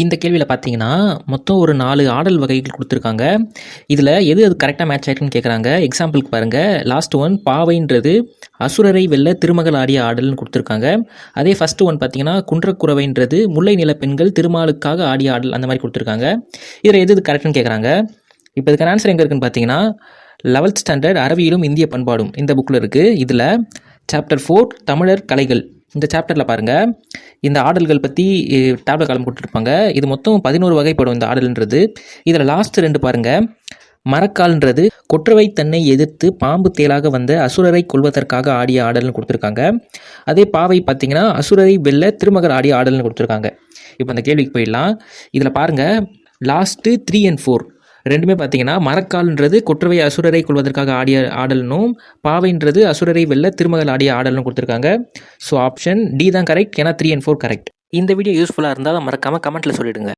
இந்த கேள்வியில் பார்த்தீங்கன்னா மொத்தம் ஒரு 4 ஆடல் வகைகள் கொடுத்துருக்காங்க. இதில் எது அது கரெக்டாக மேட்ச் ஆகிருக்குன்னு கேட்குறாங்க. எக்ஸாம்பிளுக்கு பாருங்கள், லாஸ்ட் ஒன் பாவைன்றது அசுரரை வெல்ல திருமகள் ஆடிய ஆடல்னு கொடுத்துருக்காங்க. அதே ஃபஸ்ட்டு ஒன் பார்த்தீங்கன்னா குன்றக்குறவைன்றது முல்லை நில பெண்கள் திருமாலுக்காக ஆடிய ஆடல் அந்த மாதிரி கொடுத்துருக்காங்க. இதில் எது கரெக்டுன்னு கேட்குறாங்க. இப்போ இதுக்கான ஆன்சர் எங்கே இருக்குன்னு பார்த்தீங்கன்னா 11th ஸ்டாண்டர்ட் அறிவியலும் இந்திய பண்பாடும் இந்த புக்கில் இருக்குது. இதில் சாப்டர் 4 தமிழர் கலைகள் இந்த சாப்டரில் பாருங்கள், இந்த ஆடல்கள் பற்றி டேப்லெட் காலம் கொடுத்துருப்பாங்க. இது மொத்தம் 11 வகைப்படும் இந்த ஆடல்ன்றது. இதில் லாஸ்ட் 2 பாருங்கள், மரக்கால்ன்றது கொற்றவை தன்னை எதிர்த்து பாம்பு தேலாக வந்த அசுரரை கொல்வதற்காக ஆடிய ஆடல்னு கொடுத்துருக்காங்க. அதே பாவை பார்த்தீங்கன்னா அசுரரை வெல்ல திருமகள் ஆடிய ஆடல்னு கொடுத்துருக்காங்க. இப்போ அந்த கேள்விக்கு போயிடலாம். இதில் பாருங்கள், லாஸ்ட்டு 3 and 4 ரெண்டுமே பார்த்தீங்கன்னா மரக்கால்ன்றது கொற்றவை அசுரரை கொள்வதற்காக ஆடிய ஆடல்னும், பாவைன்றது அசுரரை வெல்ல திருமகள் ஆடிய ஆடல்னு கொடுத்துருக்காங்க. ஸோ ஆப்ஷன் டி தான் கரெக்ட். ஏன்னா 3 and 4 கரெக்ட். இந்த வீடியோ யூஸ்ஃபுல்லாக இருந்தால் மறக்காமல் கமெண்ட்டில் சொல்லிவிடுங்க.